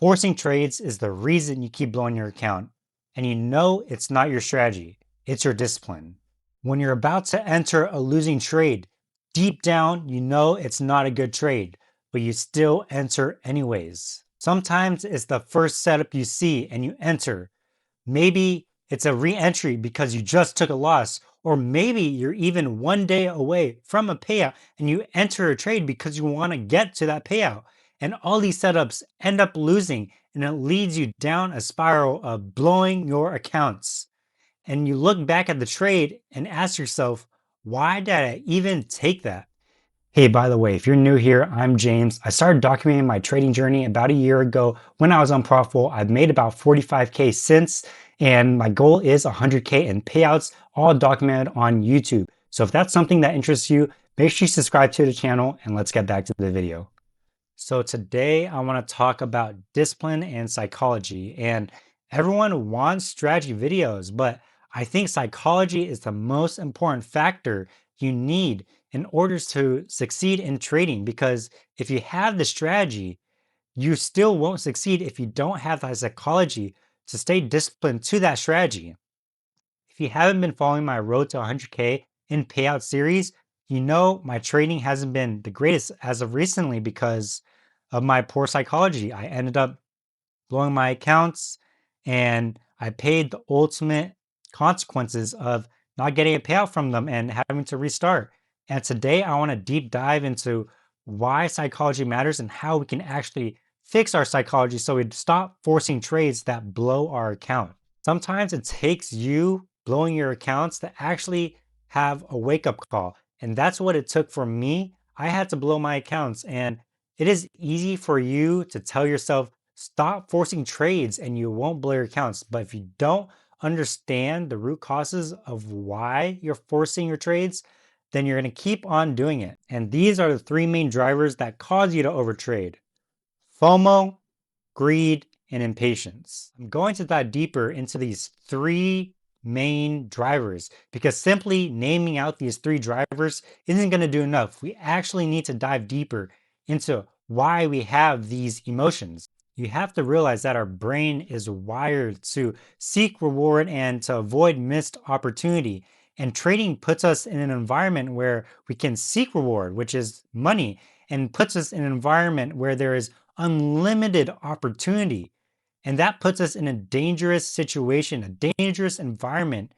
Forcing trades is the reason you keep blowing your account, and you know it's not your strategy, it's your discipline. When you're about to enter a losing trade, deep down you know it's not a good trade, but you still enter anyways. Sometimes it's the first setup you see and you enter. Maybe it's a re-entry because you just took a loss, or maybe you're even one day away from a payout and you enter a trade because you want to get to that payout. And all these setups end up losing, and it leads you down a spiral of blowing your accounts. And you look back at the trade and ask yourself, why did I even take that? Hey, by the way, if you're new here, I'm James. I started documenting my trading journey about a year ago when I was unprofitable. I've made about 45K since, and my goal is 100K in payouts, all documented on YouTube. So if that's something that interests you, make sure you subscribe to the channel and let's get back to the video. So today I want to talk about discipline and psychology. And everyone wants strategy videos, but I think psychology is the most important factor you need in order to succeed in trading. Because if you have the strategy, you still won't succeed if you don't have the psychology to stay disciplined to that strategy. If you haven't been following my Road to 100K in Payout series, you know my trading hasn't been the greatest as of recently because of my poor psychology. I ended up blowing my accounts and I paid the ultimate consequences of not getting a payout from them and having to restart. And today I want to deep dive into why psychology matters and how we can actually fix our psychology so we stop forcing trades that blow our account. Sometimes it takes you blowing your accounts to actually have a wake up call. And that's what it took for me. I had to blow my accounts. And it is easy for you to tell yourself, stop forcing trades and you won't blow your accounts. But if you don't understand the root causes of why you're forcing your trades, then you're going to keep on doing it. And these are the three main drivers that cause you to overtrade: FOMO, greed, and impatience. I'm going to dive deeper into these three main drivers because simply naming out these three drivers isn't going to do enough. We actually need to dive deeper into why we have these emotions. You have to realize that our brain is wired to seek reward and to avoid missed opportunity. And trading puts us in an environment where we can seek reward, which is money, and puts us in an environment where there is unlimited opportunity. And that puts us in a dangerous situation, a dangerous environment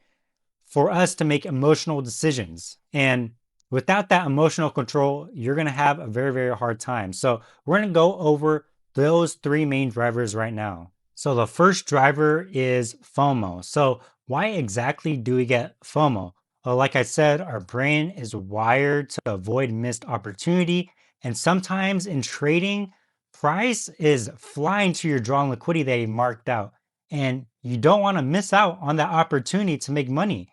for us to make emotional decisions. And without that emotional control, you're going to have a very, very hard time. So we're going to go over those three main drivers right now. So the first driver is FOMO. So why exactly do we get FOMO? Well, like I said, our brain is wired to avoid missed opportunity. And sometimes in trading, price is flying to your drawn liquidity that you marked out. And you don't want to miss out on that opportunity to make money.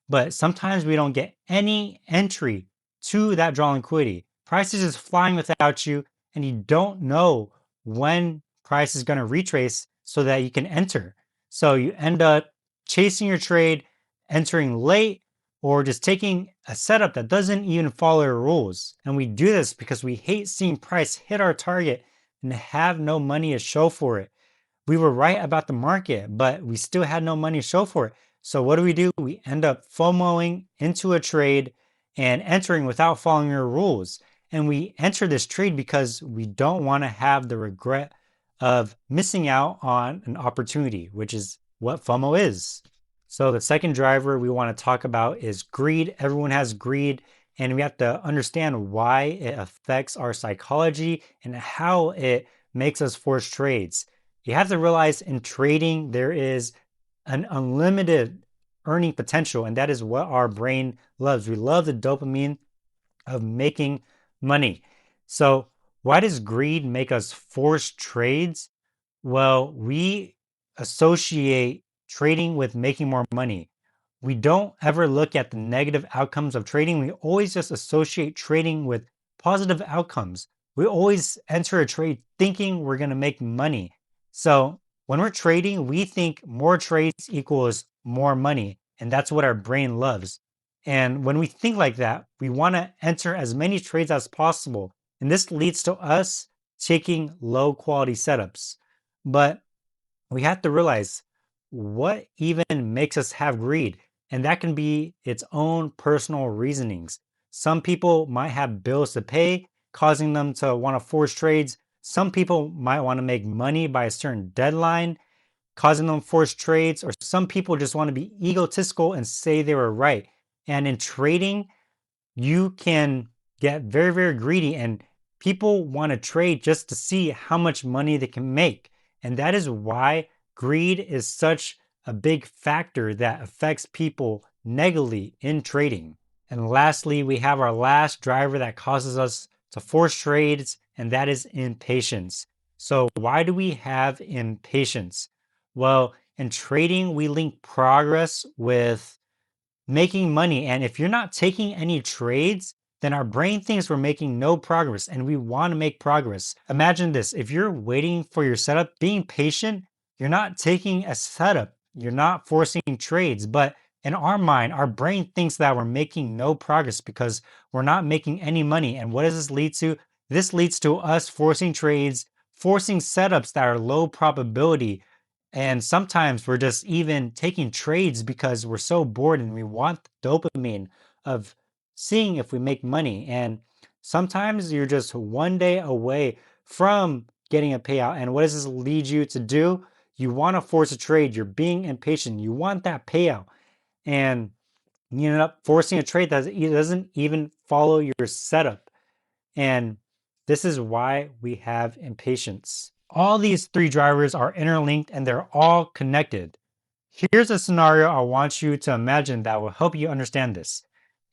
But sometimes we don't get any entry to that drawn liquidity. Price is just flying without you, and you don't know when price is going to retrace so that you can enter. So you end up chasing your trade, entering late, or just taking a setup that doesn't even follow your rules. And we do this because we hate seeing price hit our target and have no money to show for it. We were right about the market, but we still had no money to show for it. So what do? We end up FOMOing into a trade and entering without following your rules. And we enter this trade because we don't want to have the regret of missing out on an opportunity, which is what FOMO is. So the second driver we want to talk about is greed. Everyone has greed, and we have to understand why it affects our psychology and how it makes us force trades. You have to realize in trading, there is an unlimited earning potential, and that is what our brain loves. We love the dopamine of making money. So, why does greed make us force trades? Well, we associate trading with making more money. We don't ever look at the negative outcomes of trading. We always just associate trading with positive outcomes. We always enter a trade thinking we're going to make money. So when we're trading, we think more trades equals more money. And that's what our brain loves. And when we think like that, we want to enter as many trades as possible. And this leads to us taking low quality setups. But we have to realize what even makes us have greed, and that can be its own personal reasonings. Some people might have bills to pay, causing them to want to force trades. Some people might want to make money by a certain deadline, causing them to force trades, or some people just want to be egotistical and say they were right. And in trading, you can get very, very greedy, and people want to trade just to see how much money they can make. And that is why greed is such a big factor that affects people negatively in trading. And lastly, we have our last driver that causes us to force trades, and that is impatience. So, why do we have impatience? Well, in trading, we link progress with making money. And if you're not taking any trades, then our brain thinks we're making no progress and we want to make progress. Imagine this: if you're waiting for your setup, being patient, you're not taking a setup, you're not forcing trades. But in our mind, our brain thinks that we're making no progress because we're not making any money. And what does this lead to? This leads to us forcing trades, forcing setups that are low probability, and sometimes we're just even taking trades because we're so bored and we want the dopamine of seeing if we make money. And sometimes you're just one day away from getting a payout. And what does this lead you to do? You want to force a trade. You're being impatient. You want that payout. And you end up forcing a trade that doesn't even follow your setup. And this is why we have impatience. All these three drivers are interlinked and they're all connected. Here's a scenario I want you to imagine that will help you understand this.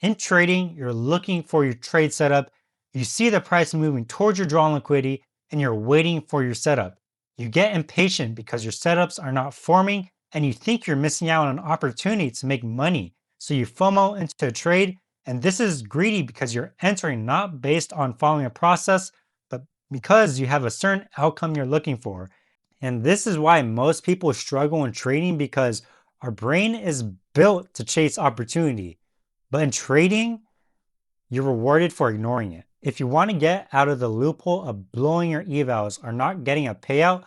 In trading, you're looking for your trade setup. You see the price moving towards your drawn liquidity and you're waiting for your setup. You get impatient because your setups are not forming and you think you're missing out on an opportunity to make money. So you FOMO into a trade, and this is greedy because you're entering not based on following a process, but because you have a certain outcome you're looking for. And this is why most people struggle in trading, because our brain is built to chase opportunity. But in trading, you're rewarded for ignoring it. If you want to get out of the loophole of blowing your evals or not getting a payout,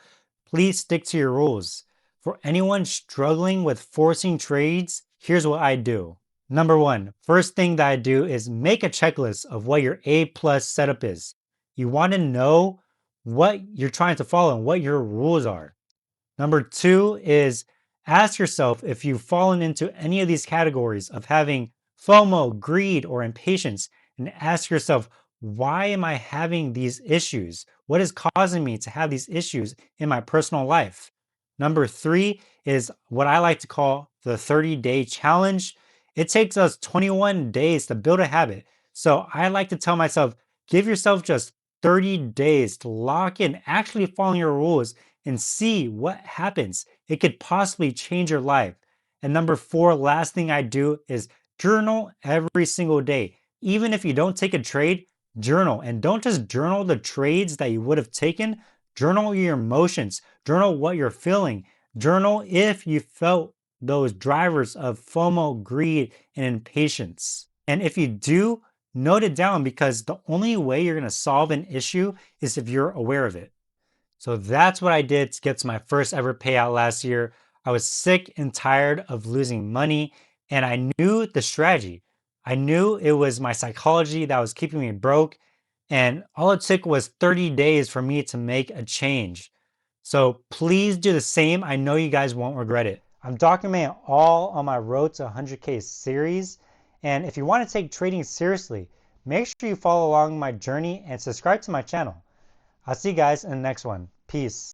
please stick to your rules. For anyone struggling with forcing trades, here's what I do. Number one, first thing that I do is make a checklist of what your A plus setup is. You want to know what you're trying to follow and what your rules are. Number two is ask yourself if you've fallen into any of these categories of having FOMO, greed, or impatience, and ask yourself, why am I having these issues? What is causing me to have these issues in my personal life? Number three is what I like to call the 30-day challenge. It takes us 21 days to build a habit. So I like to tell myself, give yourself just 30 days to lock in, actually following your rules and see what happens. It could possibly change your life. And number four, last thing I do is journal every single day. Even if you don't take a trade, journal. And don't just journal the trades that you would have taken, journal your emotions, journal what you're feeling, journal if you felt those drivers of FOMO, greed, and impatience. And if you do, note it down, because the only way you're going to solve an issue is if you're aware of it. So that's what I did to get to my first ever payout last year. I was sick and tired of losing money, and I knew the strategy. I knew it was my psychology that was keeping me broke, and all it took was 30 days for me to make a change. So please do the same. I know you guys won't regret it. I'm documenting all on my Road to 100K series, and if you want to take trading seriously, make sure you follow along my journey and subscribe to my channel. I'll see you guys in the next one. Peace.